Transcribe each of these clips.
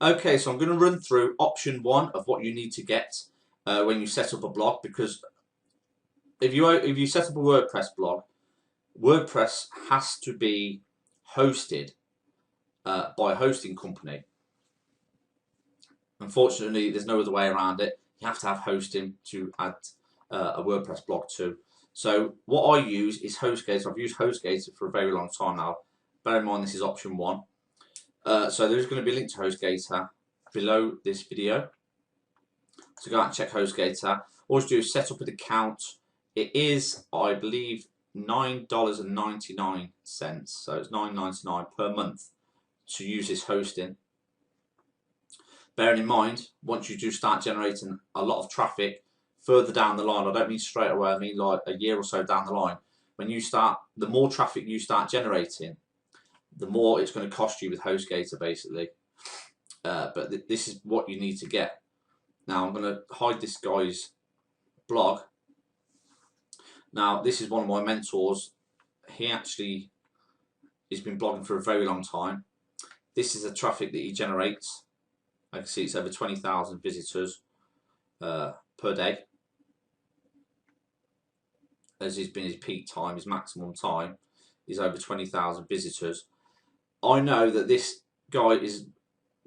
Okay, so I'm going to run through option one of what you need to get when you set up a blog, because if you set up a WordPress blog, WordPress has to be hosted by a hosting company. Unfortunately, there's no other way around it. You have to have hosting to add a WordPress blog to. So what I use is HostGator. I've used HostGator for a very long time now. Bear in mind this is option one. So there's going to be a link to HostGator below this video. So go out and check HostGator. All you do is set up an account. It is, I believe, $9.99. So it's $9.99 per month to use this hosting. Bearing in mind, once you do start generating a lot of traffic further down the line, I don't mean straight away, I mean like a year or so down the line, when you start, the more traffic you start generating, the more it's going to cost you with HostGator basically. But this is what you need to get. Now I'm going to hide this guy's blog. Now this is one of my mentors. He actually has been blogging for a very long time. This is the traffic that he generates. I can see it's over 20,000 visitors per day. As he's been his peak time, his maximum time is over 20,000 visitors. I know that this guy is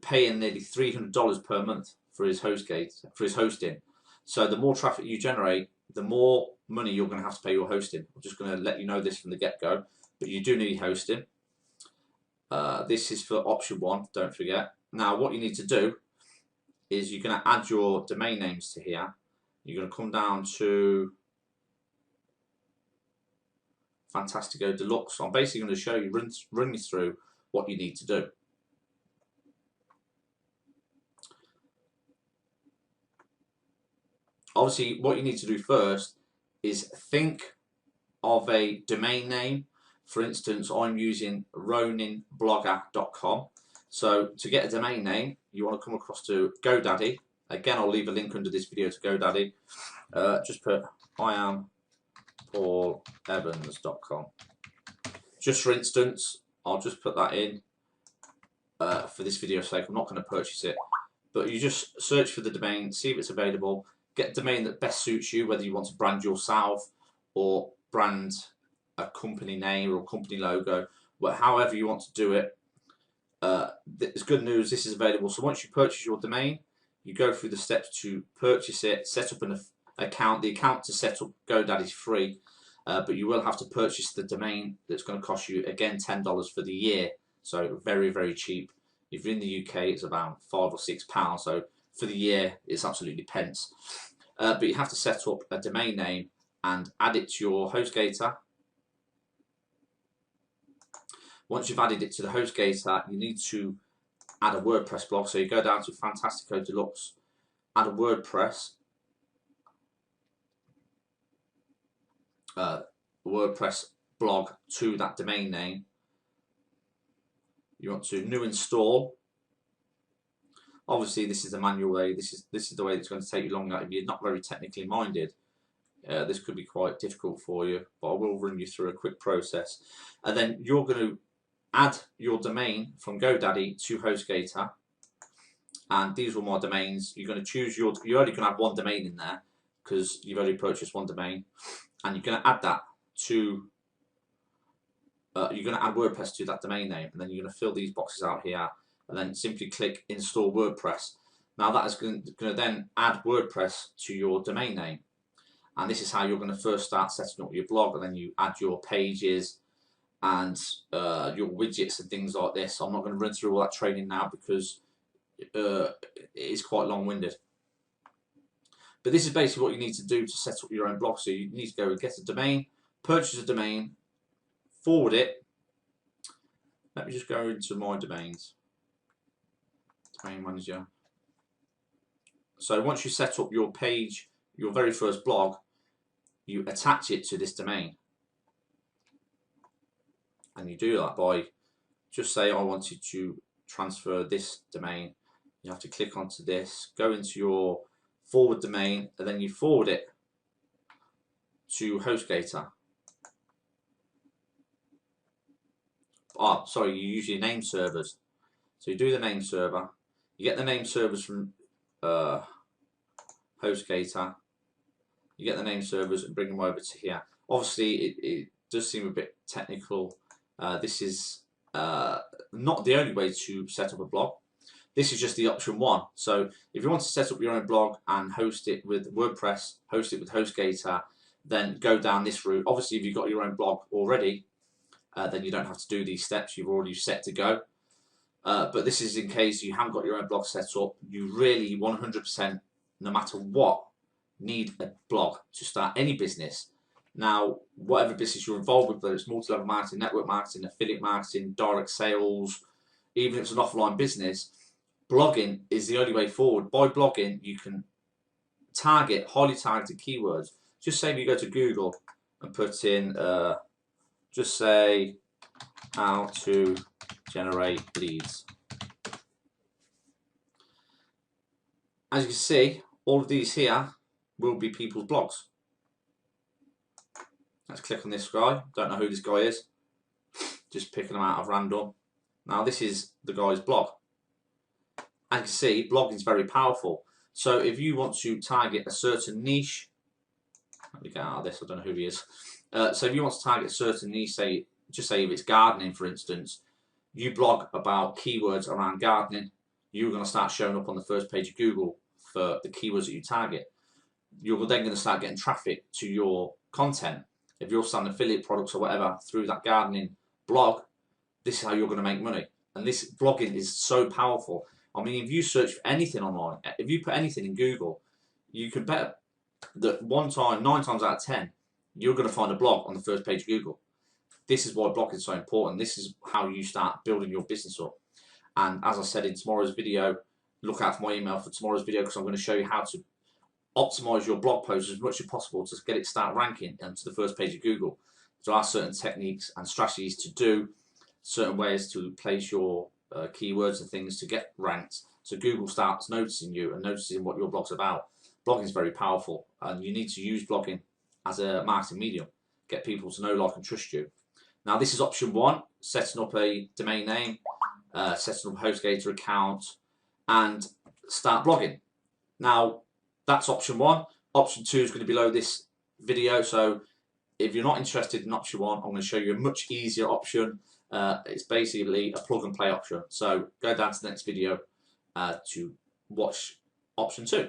paying nearly $300 per month for his hosting. So the more traffic you generate, the more money you're going to have to pay your hosting. I'm just going to let you know this from the get-go, but you do need hosting. This is for option one, don't forget. Now what you need to do is you're going to add your domain names to here. You're going to come down to Fantastico Deluxe. So I'm basically going to show you, run you through what you need to do. Obviously, what you need to do first is think of a domain name. For instance, I'm using roninblogger.com. So to get a domain name, you want to come across to GoDaddy. Again, I'll leave a link under this video to GoDaddy. Just put IamPaulEvans.com. Just for instance, I'll just put that in for this video's sake. I'm not going to purchase it, but you just search for the domain, see if it's available, get a domain that best suits you, whether you want to brand yourself or brand a company name or a company logo, but however you want to do it. It's good news, this is available. So once you purchase your domain, you go through the steps to purchase it, set up an account. The account to set up GoDaddy is free, but you will have to purchase the domain. That's going to cost you, again, $10 for the year. So very, very cheap. If you're in the UK, it's about £5 or £6. So for the year, it's absolutely pence. But you have to set up a domain name and add it to your HostGator. Once you've added it to the HostGator, you need to add a WordPress blog. So you go down to Fantastico Deluxe, add a WordPress blog to that domain name. You want to new install. Obviously, this is the manual way. This is the way that's going to take you longer if you're not very technically minded. This could be quite difficult for you, but I will run you through a quick process. And then you're going to add your domain from GoDaddy to HostGator. And these are my domains. You're going to choose you're only going to have one domain in there because you've already purchased one domain, and you're going to add that to. You're going to add WordPress to that domain name, and then you're going to fill these boxes out here, and then simply click Install WordPress. Now that is going to then add WordPress to your domain name, and this is how you're going to first start setting up your blog, and then you add your pages and your widgets and things like this. I'm not going to run through all that training now because it is quite long-winded. But this is basically what you need to do to set up your own blog. So you need to go and get a domain, purchase a domain, forward it. Let me just go into my domains. Domain manager. So once you set up your page, your very first blog, you attach it to this domain. And you do that by, just say I wanted to transfer this domain. You have to click onto this, go into your forward domain, and then you forward it to HostGator. Sorry, you use your name servers. So you do the name server, You get the name servers from HostGator. You get the name servers and bring them over to here. Obviously, it does seem a bit technical. This is not the only way to set up a blog. This is just the option 1. So if you want to set up your own blog and host it with WordPress, host it with HostGator, then go down this route. Obviously, if you've got your own blog already, then you don't have to do these steps. You've already set to go. But this is in case you haven't got your own blog set up. You really 100%, no matter what, need a blog to start any business. Now, whatever business you're involved with, whether it's multi-level marketing, network marketing, affiliate marketing, direct sales, even if it's an offline business, blogging is the only way forward. By blogging, you can target highly targeted keywords. Just say if you go to Google and put in, just say, how to generate leads. As you can see, all of these here will be people's blogs. Let's click on this guy. Don't know who this guy is. Just picking them out of random. Now this is the guy's blog. As you can see, blogging is very powerful. So if you want to target a certain niche, let me get out of this, I don't know who he is. So if you want to target a certain niche, just say if it's gardening, for instance, you blog about keywords around gardening, you're going to start showing up on the first page of Google for the keywords that you target. You're then going to start getting traffic to your content. If you're selling affiliate products or whatever through that gardening blog, this is how you're going to make money. And this blogging is so powerful. I mean, if you search for anything online, if you put anything in Google, you can bet that 9 times out of 10, you're going to find a blog on the first page of Google. This is why blogging is so important. This is how you start building your business up. And as I said in tomorrow's video, look out for my email for tomorrow's video, because I'm going to show you how to optimize your blog post as much as possible to get it start ranking onto the first page of Google. There are certain techniques and strategies to do, certain ways to place your keywords and things to get ranked, so Google starts noticing you and noticing what your blog's about. Blogging is very powerful, and you need to use blogging as a marketing medium. Get people to know, like, and trust you. Now this is option 1, setting up a domain name, setting up a HostGator account, and start blogging. Now that's option 1. Option 2 is going to be below this video. So if you're not interested in option 1, I'm going to show you a much easier option. It's basically a plug and play option. So go down to the next video to watch option 2.